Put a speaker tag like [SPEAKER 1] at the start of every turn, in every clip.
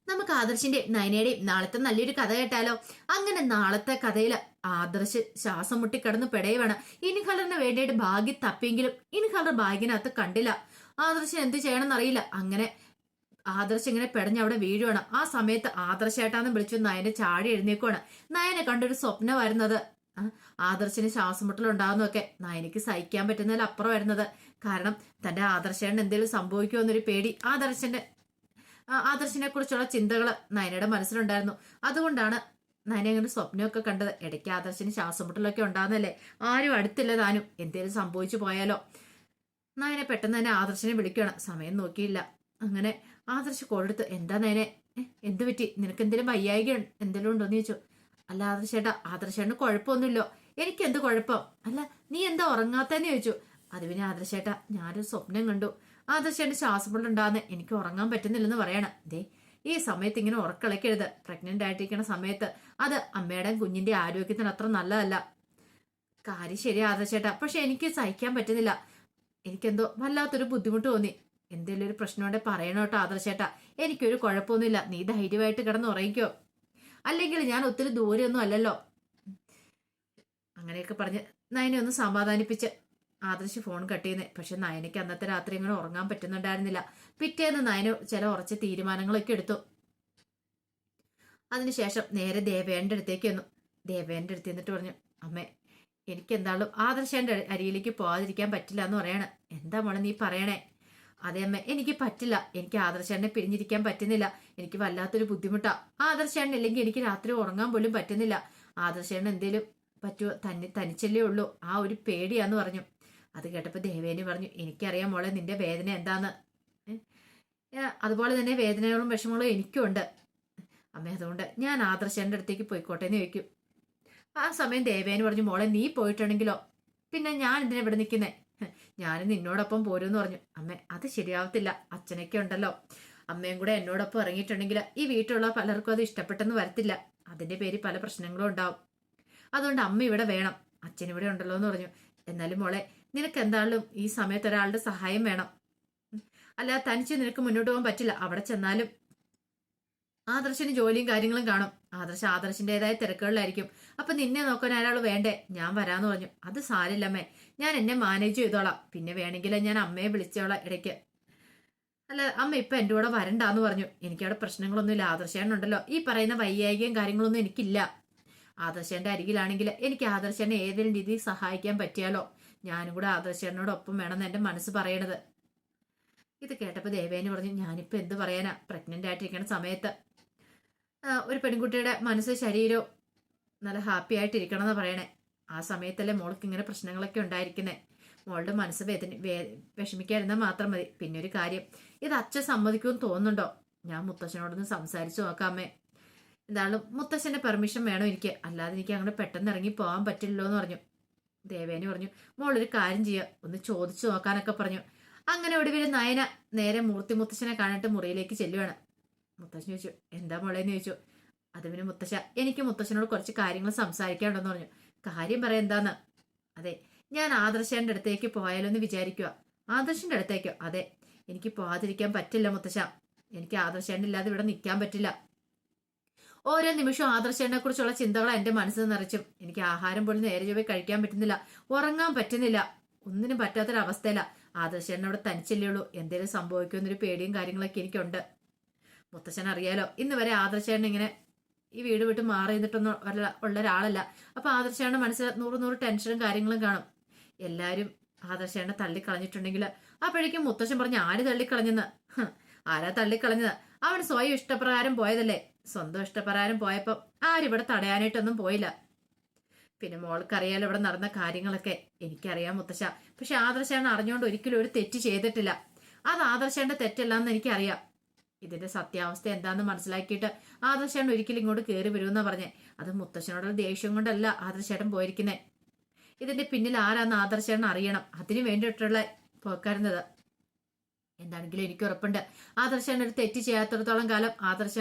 [SPEAKER 1] നമുക്ക് ആദർശിന്റെ നയനയുടെയും നാളത്തെ നല്ലൊരു കഥ കേട്ടാലോ? അങ്ങനെ നാളത്തെ കഥയില് ആദർശ് ശ്വാസം മുട്ടി കിടന്ന് പെടയുവാണ്. ഇൻഹലറിന് വേണ്ടിയിട്ട് ഭാഗ്യം തപ്പിയെങ്കിലും ഇൻഹലർ ഭാഗ്യനകത്ത് കണ്ടില്ല. ആദർശൻ എന്ത് ചെയ്യണമെന്ന് അറിയില്ല. അങ്ങനെ ആദർശ് ഇങ്ങനെ പെടഞ്ഞ് അവിടെ വീഴുവാണ്. ആ സമയത്ത് ആദർശേട്ടാന്ന് വിളിച്ചു നയനെ ചാടി എഴുന്നേക്കുവാണ്. നയനെ കണ്ടൊരു സ്വപ്നമായിരുന്നത്. ആദർശിന് ശ്വാസം മുട്ടലുണ്ടാകുന്നതൊക്കെ നയനയ്ക്ക് സഹിക്കാൻ പറ്റുന്നതിൽ അപ്പുറം വരുന്നത്. കാരണം തന്റെ ആദർശേട്ടന് എന്തെങ്കിലും സംഭവിക്കുമോ എന്നൊരു പേടി ആദർശിനെ കുറിച്ചുള്ള ചിന്തകൾ നയനയുടെ മനസ്സിലുണ്ടായിരുന്നു. അതുകൊണ്ടാണ് നയന അങ്ങനെ സ്വപ്നമൊക്കെ കണ്ടത്. ഇടയ്ക്ക് ആദർശിന് ശ്വാസം മുട്ടലൊക്കെ ഉണ്ടാകുന്നല്ലേ, ആരും അടുത്തില്ല താനും, എന്തേലും സംഭവിച്ചു പോയാലോ. നയനെ പെട്ടെന്ന് തന്നെ ആദർശിനെ വിളിക്കുകയാണ്. സമയം നോക്കിയില്ല. അങ്ങനെ ആദർശ് കോളെടുത്ത്, എന്താ നയനെ, എന്ത് പറ്റി, നിനക്ക് എന്തെങ്കിലും വയ്യായിക എന്തെങ്കിലും ഉണ്ടോന്ന് ചോദിച്ചു. അല്ല ആദർശേട്ടന് കുഴപ്പമൊന്നുമില്ലോ. എനിക്ക് എന്ത് കുഴപ്പം, അല്ല നീ എന്താ ഉറങ്ങാത്തന്ന് ചോദിച്ചു. അത് പിന്നെ ആദർശേട്ടാ, ഞാനൊരു സ്വപ്നം കണ്ടു. ആദർശേട്ടന് ശ്വാസമുട്ടുണ്ടാകുന്ന എനിക്ക് ഉറങ്ങാൻ പറ്റുന്നില്ലെന്ന് പറയണം. ദേ ഈ സമയത്ത് ഇങ്ങനെ ഉറക്കളക്കരുത്. പ്രഗ്നന്റ് ആയിട്ടിരിക്കുന്ന സമയത്ത് അത് അമ്മയുടെയും കുഞ്ഞിന്റെ ആരോഗ്യത്തിന് അത്ര നല്ലതല്ല. കാര്യം ശരിയാ ആദർശേട്ടാ, പക്ഷെ എനിക്ക് സഹിക്കാൻ പറ്റുന്നില്ല. എനിക്കെന്തോ വല്ലാത്തൊരു ബുദ്ധിമുട്ട് തോന്നി. എന്തെങ്കിലും ഒരു പ്രശ്നമുണ്ടെ പറയണോട്ടോ ആദർശേട്ടാ, എനിക്കൊരു കുഴപ്പമൊന്നുമില്ല. നീ ധൈര്യമായിട്ട് കിടന്ന് ഉറങ്ങിക്കോ, അല്ലെങ്കിൽ ഞാൻ ഒത്തിരി ദൂരെയൊന്നും അല്ലല്ലോ. അങ്ങനെയൊക്കെ പറഞ്ഞ് നയനെ ഒന്ന് സമാധാനിപ്പിച്ച് ആദർശ് ഫോൺ കട്ട് ചെയ്യുന്നത്. പക്ഷെ നയനയ്ക്ക് അന്നത്തെ രാത്രി ഇങ്ങനെ ഉറങ്ങാൻ പറ്റുന്നുണ്ടായിരുന്നില്ല. പിറ്റേന്ന് നയന ചില ഉറച്ച തീരുമാനങ്ങളൊക്കെ എടുത്തു. അതിനുശേഷം നേരെ ദേവേന്റെ അടുത്തേക്ക് വന്നു. ദേവേന്റെ അടുത്ത് എന്നിട്ട് പറഞ്ഞു, അമ്മേ എനിക്ക് എന്തായാലും ആദർശന്റെ അരിയിലേക്ക് പോകാതിരിക്കാൻ പറ്റില്ല എന്ന് പറയണേ. എന്താ മോളെ നീ പറയണേ? അതെ അമ്മ, എനിക്ക് പറ്റില്ല. എനിക്ക് ആദർശേട്ടനെ പിരിഞ്ഞിരിക്കാൻ പറ്റുന്നില്ല. എനിക്ക് വല്ലാത്തൊരു ബുദ്ധിമുട്ടാ. ആദർശേട്ടൻ ഇല്ലെങ്കിൽ എനിക്ക് രാത്രി ഉറങ്ങാൻ പോലും പറ്റുന്നില്ല. ആദർശേട്ടൻ എന്തേലും പറ്റുമോ, തനിച്ചല്ലേ ഉള്ളൂ, ആ ഒരു പേടിയാന്ന് പറഞ്ഞു. അത് കേട്ടപ്പോ ദേവേനി പറഞ്ഞു, എനിക്കറിയാം മോളെ നിന്റെ വേദന എന്താന്ന്. അതുപോലെ തന്നെ വേദനകളും വിഷമങ്ങളും എനിക്കും ഉണ്ട് അമ്മ. അതുകൊണ്ട് ഞാൻ ആദർശേട്ടൻ്റെ അടുത്തേക്ക് പോയിക്കോട്ടെ എന്ന് ചോദിക്കും. ആ സമയം ദേവേനി പറഞ്ഞു, മോളെ നീ പോയിട്ടുണ്ടെങ്കിലോ പിന്നെ ഞാൻ എന്തിനാ ഇവിടെ നിൽക്കുന്നേ, ഞാനും നിന്നോടൊപ്പം പോരുമെന്ന് പറഞ്ഞു. അമ്മ അത് ശരിയാവത്തില്ല, അച്ഛനൊക്കെ ഉണ്ടല്ലോ. അമ്മയും കൂടെ എന്നോടൊപ്പം ഇറങ്ങിയിട്ടുണ്ടെങ്കിൽ ഈ വീട്ടിലുള്ള പലർക്കും അത് ഇഷ്ടപ്പെട്ടെന്ന് വരത്തില്ല. അതിന്റെ പേരിൽ പല പ്രശ്നങ്ങളും ഉണ്ടാവും. അതുകൊണ്ട് അമ്മ ഇവിടെ വേണം, അച്ഛൻ ഇവിടെ ഉണ്ടല്ലോ എന്ന് പറഞ്ഞു. എന്നാലും മോളെ നിനക്ക് എന്തായാലും ഈ സമയത്ത് ഒരാളുടെ സഹായം വേണം. അല്ലാതെ തനിച്ച് നിനക്ക് മുന്നോട്ട് പോകാൻ പറ്റില്ല. അവിടെ ചെന്നാലും ആദർശിന് ജോലിയും കാര്യങ്ങളും കാണും. ആദർശിന്റേതായ തിരക്കുകളിലായിരിക്കും. അപ്പൊ നിന്നെ നോക്കാൻ ഒരാൾ വേണ്ടേ? ഞാൻ വരാന്ന് പറഞ്ഞു. അത് സാരില്ലമ്മേ, ഞാൻ എന്നെ മാനേജ് ചെയ്തോളാം. പിന്നെ വേണമെങ്കിൽ ഞാൻ അമ്മയെ വിളിച്ചോളാം ഇടയ്ക്ക്. അല്ല അമ്മ ഇപ്പൊ എന്റെ കൂടെ വരണ്ടാന്ന് പറഞ്ഞു. എനിക്കവിടെ പ്രശ്നങ്ങളൊന്നുമില്ല. ആദർശേനുണ്ടല്ലോ, ഈ പറയുന്ന വൈയായികയും കാര്യങ്ങളൊന്നും എനിക്കില്ല. ആദർശന്റെ അരികിലാണെങ്കിൽ എനിക്ക് ആദർശനെ ഏതെങ്കിലും രീതിയിൽ സഹായിക്കാൻ പറ്റിയാലോ. ഞാനും കൂടെ ആദർശനോടൊപ്പം വേണമെന്ന് എന്റെ മനസ്സ് പറയണത്. ഇത് കേട്ടപ്പോ ദേവേനി പറഞ്ഞു, ഞാനിപ്പോ എന്ത് പറയാനാ, പ്രഗ്നന്റ് ആയിട്ടിരിക്കുന്ന സമയത്ത് ഒരു പെൺകുട്ടിയുടെ മനസ്സ് ശരീരവും നല്ല ഹാപ്പി ആയിട്ടിരിക്കണം എന്ന് പറയണേ. ആ സമയത്തല്ലേ മോൾക്ക് ഇങ്ങനെ പ്രശ്നങ്ങളൊക്കെ ഉണ്ടായിരിക്കുന്നേ. മോളുടെ മനസ്സ് വിഷമിക്കാതിരുന്നാൽ മാത്രം മതി. പിന്നെ ഒരു കാര്യം, ഇത് അച്ഛൻ സമ്മതിക്കുമെന്ന് തോന്നുന്നുണ്ടോ? ഞാൻ മുത്തശ്ശനോടൊന്ന് സംസാരിച്ചു നോക്കാമേ. എന്തായാലും മുത്തശ്ശന്റെ പെർമിഷൻ വേണം എനിക്ക്, അല്ലാതെ എനിക്ക് അങ്ങനെ പെട്ടെന്ന് ഇറങ്ങി പോകാൻ പറ്റില്ലല്ലോ എന്ന് പറഞ്ഞു. ദേവേനി പറഞ്ഞു, മോളൊരു കാര്യം ചെയ്യുക, ഒന്ന് ചോദിച്ചു നോക്കാനൊക്കെ പറഞ്ഞു. അങ്ങനെ ഒടുവിൽ നയന നേരെ മൂർത്തി മുത്തശ്ശനെ കാണാനായിട്ട് മുറിയിലേക്ക് ചെല്ലുവാണ്. മുത്തശ്ശൻ ചോദിച്ചു, എന്താ മോളേന്ന് ചോദിച്ചു. അത് പിന്നെ മുത്തശ്ശ, എനിക്ക് മുത്തശ്ശനോട് കുറച്ച് കാര്യങ്ങൾ സംസാരിക്കാനുണ്ടെന്ന് പറഞ്ഞു. കാര്യം പറയാം എന്താന്ന്. അതെ, ഞാൻ ആദർശന്റെ അടുത്തേക്ക് പോയാലോന്ന് വിചാരിക്കുക. ആദർശന്റെ അടുത്തേക്കോ? അതെ, എനിക്ക് പോകാതിരിക്കാൻ പറ്റില്ല മുത്തശ്ശ. എനിക്ക് ആദർശേട്ടൻ ഇല്ലാതെ ഇവിടെ നിൽക്കാൻ പറ്റില്ല. ഓരോ നിമിഷവും ആദർശേട്ടനെ കുറിച്ചുള്ള ചിന്തകൾ എന്റെ മനസ്സിൽ നിറച്ചും. എനിക്ക് ആഹാരം പോലും നേരെ ചൊവ്വേ കഴിക്കാൻ പറ്റുന്നില്ല, ഉറങ്ങാൻ പറ്റുന്നില്ല, ഒന്നിനും പറ്റാത്തൊരവസ്ഥയില. ആദർശേട്ടനോട് തനിച്ചല്ലേ ഉള്ളൂ, എന്തേലും സംഭവിക്കുമെന്നൊരു പേടിയും കാര്യങ്ങളൊക്കെ എനിക്കുണ്ട്. മുത്തശ്ശൻ അറിയാലോ, ഇന്ന് വരെ ആദർശേട്ടൻ ഇങ്ങനെ ഈ വീട് വിട്ട് മാറി നിന്നിട്ടൊന്നും ഉള്ള ഒരാളല്ല. അപ്പൊ ആദർശേട്ടന്റെ മനസ്സിൽ 100 ടെൻഷനും കാര്യങ്ങളും കാണും. എല്ലാരും ആദർശേട്ടനെ തള്ളിക്കളഞ്ഞിട്ടുണ്ടെങ്കിൽ അപ്പോഴേക്കും മുത്തശ്ശൻ പറഞ്ഞു, ആര് തള്ളിക്കളഞ്ഞെന്ന്? ആരാ തള്ളിക്കളഞ്ഞത്? അവൻ സ്വയം ഇഷ്ടപ്രകാരം പോയതല്ലേ. സ്വന്തം ഇഷ്ടപ്രകാരം പോയപ്പോ ആരിവിടെ തടയാനായിട്ടൊന്നും പോയില്ല. പിന്നെ മോൾക്കറിയാലോ ഇവിടെ നടന്ന കാര്യങ്ങളൊക്കെ. എനിക്കറിയാം മുത്തശ്ശ, പക്ഷെ ആദർശേട്ടൻ അറിഞ്ഞുകൊണ്ട് ഒരിക്കലും ഒരു തെറ്റ് ചെയ്തിട്ടില്ല. അത് ആദർശേട്ടന്റെ തെറ്റല്ലാന്ന് എനിക്കറിയാം. ഇതിന്റെ സത്യാവസ്ഥ എന്താന്ന് മനസ്സിലാക്കിയിട്ട് ആദർശേട്ടൻ ഒരിക്കലും ഇങ്ങോട്ട് കയറി വരുമെന്നാ പറഞ്ഞേ. അത് മുത്തശ്ശനോടുള്ള ദേഷ്യം കൊണ്ടല്ല ആദർശേട്ടൻ പോയിരിക്കുന്നേ. ഇതിന്റെ പിന്നിൽ ആരാന്ന് ആദർശേട്ടൻ അറിയണം. അതിനു വേണ്ടിയിട്ടുള്ള പോക്കാരുന്നത്. എന്താണെങ്കിലും എനിക്ക് ഉറപ്പുണ്ട്, ആദർശേട്ടൻ ഒരു തെറ്റ് ചെയ്യാത്തിടത്തോളം കാലം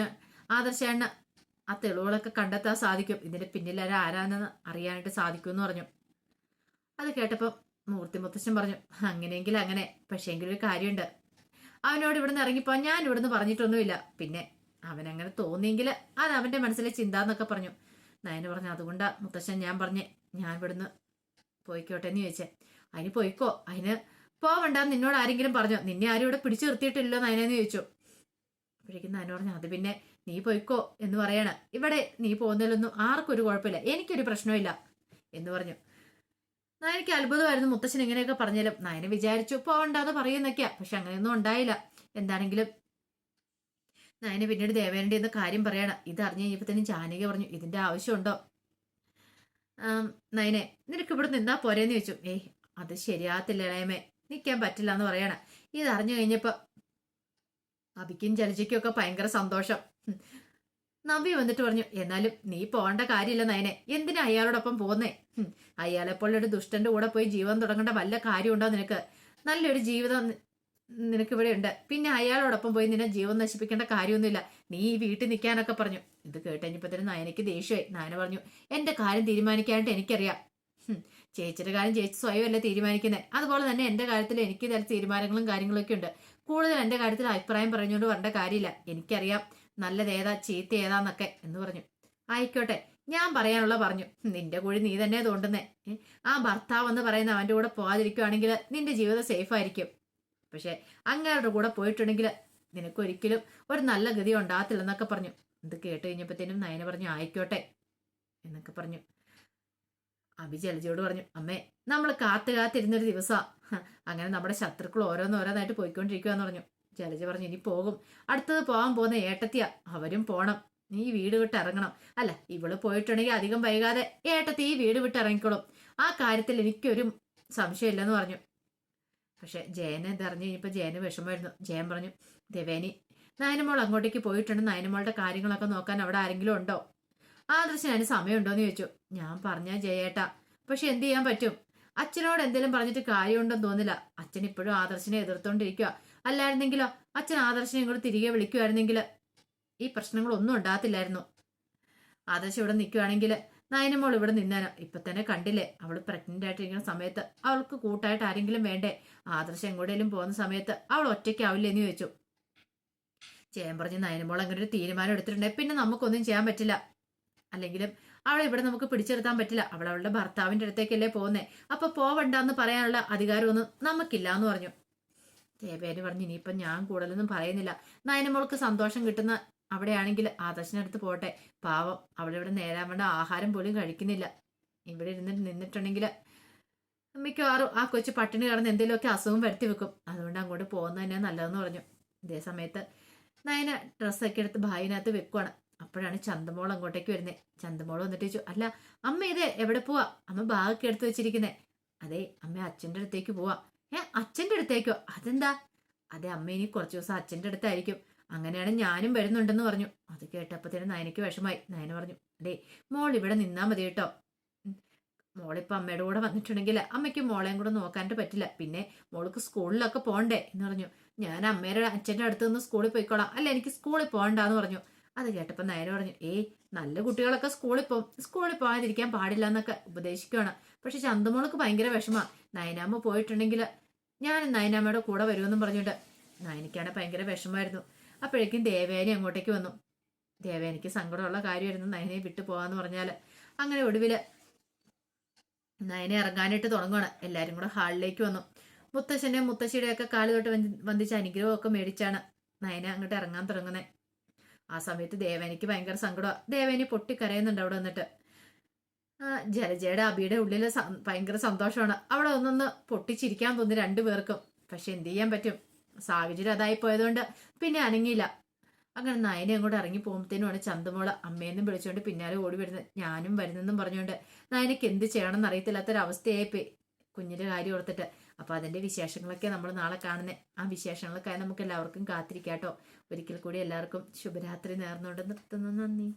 [SPEAKER 1] ആദർശേട്ടന് ആ തെളിവുകളൊക്കെ കണ്ടെത്താൻ സാധിക്കും. ഇതിന്റെ പിന്നിൽ ആരാണെന്ന് അറിയാനായിട്ട് സാധിക്കും എന്ന് പറഞ്ഞു. അത് കേട്ടപ്പോ മൂർത്തി മുത്തശ്ശൻ പറഞ്ഞു, അങ്ങനെയെങ്കിൽ അങ്ങനെ, പക്ഷേ എങ്കിലും ഒരു കാര്യമുണ്ട്. അവനോട് ഇവിടുന്ന് ഇറങ്ങിപ്പോ ഞാൻ ഇവിടുന്ന് പറഞ്ഞിട്ടൊന്നുമില്ല. പിന്നെ അവനങ്ങനെ തോന്നിയെങ്കിൽ അത് അവന്റെ മനസ്സിലെ ചിന്ത എന്നൊക്കെ പറഞ്ഞു. നയന പറഞ്ഞു അതുകൊണ്ടാ മുത്തശ്ശൻ ഞാൻ പറഞ്ഞേ ഞാൻ ഇവിടുന്ന് പോയിക്കോട്ടെ എന്ന് ചോദിച്ചേ. അതിന് പോയിക്കോ, അതിന് പോവണ്ടെന്ന് നിന്നോട് ആരെങ്കിലും പറഞ്ഞോ? നിന്നെ ആരും ഇവിടെ പിടിച്ചു നിർത്തിയിട്ടില്ലോ നയനെന്ന് ചോദിച്ചു. അപ്പോഴേക്കും നയന പറഞ്ഞു അത് പിന്നെ നീ പോയിക്കോ എന്ന് പറയണ. ഇവിടെ നീ പോകുന്നതിലൊന്നും ആർക്കും ഒരു കുഴപ്പമില്ല, എനിക്കൊരു പ്രശ്നമില്ല എന്ന് പറഞ്ഞു. നയനയ്ക്ക് അത്ഭുതമായിരുന്നു മുത്തശ്ശൻ ഇങ്ങനെയൊക്കെ പറഞ്ഞാലും. നയന വിചാരിച്ചു പോവണ്ടെന്ന് പറയുന്നൊക്കെയാ, പക്ഷെ അങ്ങനെയൊന്നും ഉണ്ടായില്ല. എന്താണെങ്കിലും നയന പിന്നീട് ദേവേന്റെ എന്ന് കാര്യം പറയണ. ഇത് അറിഞ്ഞു കഴിഞ്ഞപ്പോ തന്നെ ജാനകി പറഞ്ഞു ഇതിന്റെ ആവശ്യമുണ്ടോ നയനെ, നിനക്ക് ഇവിടെ നിന്നാ പോരേന്ന് ചോദിച്ചു. ഏയ് അത് ശരിയാകത്തില്ല ഇളയമേ, നിൽക്കാൻ പറ്റില്ല എന്ന് പറയണ. ഇത് അറിഞ്ഞു കഴിഞ്ഞപ്പോ അബിക്കും ജലജയ്ക്കും ഒക്കെ ഭയങ്കര സന്തോഷം. നബി വന്നിട്ട് പറഞ്ഞു എന്നാലും നീ പോകേണ്ട കാര്യമില്ല നയനെ, എന്തിനാ അയാളോടൊപ്പം പോകുന്നേ? അയാളെപ്പോലൊരു ദുഷ്ടന്റെ കൂടെ പോയി ജീവൻ തുടങ്ങേണ്ട വല്ല കാര്യമുണ്ടോ നിനക്ക്? നല്ലൊരു ജീവിതം നിനക്ക് ഇവിടെ ഉണ്ട്, പിന്നെ അയാളോടൊപ്പം പോയി നിന്നെ ജീവൻ നശിപ്പിക്കേണ്ട കാര്യമൊന്നുമില്ല, നീ ഈ വീട്ടിൽ നിൽക്കാനൊക്കെ പറഞ്ഞു. ഇത് കേട്ടുകഴിഞ്ഞപ്പോ തന്നെ നയനയ്ക്ക് ദേഷ്യമായി. നയന പറഞ്ഞു എന്റെ കാര്യം തീരുമാനിക്കാനായിട്ട് എനിക്കറിയാം. ചേച്ചിയുടെ കാര്യം ചേച്ചി സ്വയമല്ലേ തീരുമാനിക്കുന്നത്, അതുപോലെ തന്നെ എന്റെ കാര്യത്തിൽ എനിക്ക് ചില തീരുമാനങ്ങളും കാര്യങ്ങളൊക്കെ ഉണ്ട്. കൂടുതൽ എന്റെ കാര്യത്തിൽ അഭിപ്രായം പറഞ്ഞുകൊണ്ട് വരേണ്ട കാര്യമില്ല, എനിക്കറിയാം നല്ലത് ഏതാ ചീത്ത ഏതാന്നൊക്കെ എന്ന് പറഞ്ഞു. ആയിക്കോട്ടെ, ഞാൻ പറയാനുള്ള പറഞ്ഞു. നിന്റെ കൂടി നീ തന്നെ തോണ്ടുന്നേ. ആ ഭർത്താവ് എന്ന് പറയുന്ന അവന്റെ കൂടെ പോകാതിരിക്കുവാണെങ്കിൽ നിന്റെ ജീവിതം സേഫ് ആയിരിക്കും. പക്ഷെ അങ്ങേരുടെ കൂടെ പോയിട്ടുണ്ടെങ്കിൽ നിനക്കൊരിക്കലും ഒരു നല്ല ഗതി ഉണ്ടാകത്തില്ലെന്നൊക്കെ പറഞ്ഞു. ഇത് കേട്ട് കഴിഞ്ഞപ്പോഴത്തേനും നയന പറഞ്ഞു ആയിക്കോട്ടെ എന്നൊക്കെ പറഞ്ഞു. അഭി ജലജയോട് പറഞ്ഞു അമ്മേ നമ്മൾ കാത്തിരുന്നൊരു ദിവസാ, അങ്ങനെ നമ്മുടെ ശത്രുക്കൾ ഓരോന്നോരോന്നായിട്ട് പോയിക്കൊണ്ടിരിക്കുകയെന്ന് പറഞ്ഞു. ജലജ പറഞ്ഞു ഇനി പോകും, അടുത്തത് പോകാൻ പോകുന്ന ഏട്ടത്തിയാ, അവരും പോണം, നീ വീട് വിട്ട് ഇറങ്ങണം. അല്ല ഇവള് പോയിട്ടുണ്ടെങ്കിൽ അധികം വൈകാതെ ഏട്ടത്തി ഈ വീട് വിട്ട് ഇറങ്ങിക്കോളും, ആ കാര്യത്തിൽ എനിക്കൊരു സംശയമില്ലെന്ന് പറഞ്ഞു. പക്ഷെ ജയനെ ഇതറിഞ്ഞ് കഴിഞ്ഞപ്പോൾ ജയന് വിഷമമായിരുന്നു. ജയൻ പറഞ്ഞു ദേവേനി നയനമോൾ അങ്ങോട്ടേക്ക് പോയിട്ടുണ്ട്, നയനമോളുടെ കാര്യങ്ങളൊക്കെ നോക്കാൻ അവിടെ ആരെങ്കിലും ഉണ്ടോ? ആദർശന് അതിന് സമയമുണ്ടോന്ന് ചോദിച്ചു. ഞാൻ പറഞ്ഞ ജയേട്ടാ, പക്ഷെ എന്ത് ചെയ്യാൻ പറ്റും, അച്ഛനോട് എന്തെങ്കിലും പറഞ്ഞിട്ട് കാര്യമുണ്ടെന്ന് തോന്നില്ല. അച്ഛൻ ഇപ്പോഴും ആദർശനെ എതിർത്തോണ്ടിരിക്കുക, അല്ലായിരുന്നെങ്കിലോ അച്ഛൻ ആദർശനെ ഇങ്ങോട്ട് തിരികെ വിളിക്കുമായിരുന്നെങ്കിൽ ഈ പ്രശ്നങ്ങളൊന്നും ഉണ്ടാകത്തില്ലായിരുന്നു. ആദർശം ഇവിടെ നിൽക്കുവാണെങ്കിൽ നയനമോൾ ഇവിടെ നിന്നാനോ. ഇപ്പൊ തന്നെ കണ്ടില്ലേ അവൾ പ്രഗ്നന്റ് ആയിട്ടിരിക്കുന്ന സമയത്ത് അവൾക്ക് കൂട്ടായിട്ട് ആരെങ്കിലും വേണ്ടേ? ആദർശം എങ്ങോട്ടേലും പോകുന്ന സമയത്ത് അവൾ ഒറ്റയ്ക്കാവില്ലേ എന്ന് ചോദിച്ചു. ജയൻ പറഞ്ഞു നയനമോൾ അങ്ങനെ ഒരു തീരുമാനം എടുത്തിട്ടുണ്ടെങ്കിൽ പിന്നെ നമുക്കൊന്നും ചെയ്യാൻ പറ്റില്ല, അല്ലെങ്കിലും അവളെ ഇവിടെ നമുക്ക് പിടിച്ചെടുത്താൻ പറ്റില്ല, അവൾ അവളുടെ ഭർത്താവിന്റെ അടുത്തേക്കല്ലേ പോകുന്നേ, അപ്പൊ പോവണ്ടെന്ന് പറയാനുള്ള അധികാരമൊന്നും നമുക്കില്ല എന്ന് പറഞ്ഞു. ദേവേന് പറഞ്ഞു ഇനിയിപ്പൊ ഞാൻ കൂടുതലൊന്നും പറയുന്നില്ല, നയനമോൾക്ക് സന്തോഷം കിട്ടുന്ന അവിടെയാണെങ്കിൽ ആദർശനടുത്ത് പോട്ടെ, പാവം അവളിവിടെ നേരാൻ വേണ്ട ആഹാരം പോലും കഴിക്കുന്നില്ല, ഇവിടെ നിന്നിട്ടുണ്ടെങ്കിൽ മിക്കവാറും ആ കൊച്ചു പട്ടിണി കിടന്ന് എന്തെങ്കിലുമൊക്കെ അസുഖം വരുത്തി വെക്കും, അതുകൊണ്ട് അങ്ങോട്ട് പോകുന്നത് തന്നെ നല്ലതെന്ന് പറഞ്ഞു. ഇതേ സമയത്ത് നയന ഡ്രസ്സൊക്കെ എടുത്ത് ഭായിനകത്ത് വെക്കുവാണ്. അപ്പോഴാണ് ചന്തമോൾ അങ്ങോട്ടേക്ക് വരുന്നത്. ചന്തമോൾ വന്നിട്ട് ചോദിച്ചു അല്ല അമ്മ ഇത് എവിടെ പോവാ? അമ്മ ബാഗൊക്കെ എടുത്ത് വെച്ചിരിക്കുന്നേ. അതെ അമ്മ അച്ഛൻ്റെ അടുത്തേക്ക് പോവാ. അച്ഛൻ്റെ അടുത്തേക്കോ? അതെന്താ? അതെ അമ്മ ഇനി കുറച്ച് ദിവസം അച്ഛൻ്റെ അടുത്തായിരിക്കും, അങ്ങനെയാണ് ഞാനും വരുന്നുണ്ടെന്ന് പറഞ്ഞു. അത് കേട്ടപ്പോഴത്തേനും നയനയ്ക്ക് വിഷമായി. നയന പറഞ്ഞു അതെ മോൾ ഇവിടെ നിന്നാ മതി കേട്ടോ, മോളിപ്പോ അമ്മയുടെ കൂടെ വന്നിട്ടുണ്ടെങ്കിൽ അമ്മയ്ക്ക് മോളെയും കൂടെ നോക്കാനായിട്ട് പറ്റില്ല, പിന്നെ മോൾക്ക് സ്കൂളിലൊക്കെ പോകണ്ടേ എന്ന് പറഞ്ഞു. ഞാൻ അമ്മയുടെ അച്ഛൻ്റെ അടുത്ത് നിന്ന് സ്കൂളിൽ പോയിക്കോളാം, അല്ല എനിക്ക് സ്കൂളിൽ പോകണ്ടെന്ന് പറഞ്ഞു. അത് കേട്ടപ്പോ നയന പറഞ്ഞു നല്ല കുട്ടികളൊക്കെ സ്കൂളിൽ പോകാതിരിക്കാൻ പാടില്ല എന്നൊക്കെ ഉപദേശിക്കുകയാണ്. പക്ഷെ ചന്തമോൾക്ക് ഭയങ്കര വിഷമാ, നയനാമ്മ പോയിട്ടുണ്ടെങ്കിൽ ഞാൻ നയനാമ്മയുടെ കൂടെ വരുമെന്നും പറഞ്ഞിട്ട്. നയനയ്ക്കാണ് ഭയങ്കര വിഷമായിരുന്നു. അപ്പോഴേക്കും ദേവേനി അങ്ങോട്ടേക്ക് വന്നു. ദേവേനിക്ക് സങ്കടമുള്ള കാര്യമായിരുന്നു നയനയെ വിട്ടു പോകാന്ന് പറഞ്ഞാൽ. അങ്ങനെ ഒടുവില് നയനെ ഇറങ്ങാനായിട്ട് തുടങ്ങുകയാണ്. എല്ലാരും കൂടെ ഹാളിലേക്ക് വന്നു. മുത്തശ്ശന്റെ മുത്തശ്ശിയുടെ ഒക്കെ കാല് തൊട്ട് വന്ദിച്ച് അനുഗ്രഹമൊക്കെ മേടിച്ചാണ് നയന അങ്ങോട്ട് ഇറങ്ങാൻ തുടങ്ങുന്നത്. ആ സമയത്ത് ദേവേനിക്ക് ഭയങ്കര സങ്കടമാണ്. ദേവേനി പൊട്ടിക്കരയുന്നുണ്ട് അവിടെ വന്നിട്ട്. ജലജയുടെ അബിയുടെ ഉള്ളിൽ ഭയങ്കര സന്തോഷമാണ്. അവിടെ ഒന്നൊന്ന് പൊട്ടിച്ചിരിക്കാൻ തോന്നി രണ്ടുപേർക്കും. പക്ഷെ എന്ത് ചെയ്യാൻ പറ്റും, സാഹചര്യം അതായി പോയതുകൊണ്ട് പിന്നെ അനങ്ങിയില്ല. അങ്ങനെ നയനെ അങ്ങോട്ട് ഇറങ്ങി പോകുമ്പോഴത്തേനുമാണ് ചന്തമോള് അമ്മയെന്നും വിളിച്ചുകൊണ്ട് പിന്നാലെ ഓടി വരുന്നത്. ഞാനും വരുന്നെന്നും പറഞ്ഞുകൊണ്ട് നയനയ്ക്ക് എന്ത് ചെയ്യണമെന്ന് അറിയത്തില്ലാത്തൊരവസ്ഥയായിപ്പോയി കുഞ്ഞിന്റെ കാര്യം ഓർത്തിട്ട്. അപ്പൊ അതിന്റെ വിശേഷങ്ങളൊക്കെ നമ്മൾ നാളെ കാണുന്നത്. ആ വിശേഷങ്ങൾക്കായി നമുക്ക് എല്ലാവർക്കും കാത്തിരിക്കാട്ടോ. ഒരിക്കൽ കൂടി എല്ലാവർക്കും ശുഭരാത്രി നേർന്നുകൊണ്ട് നിർത്തുന്നു. നന്ദി.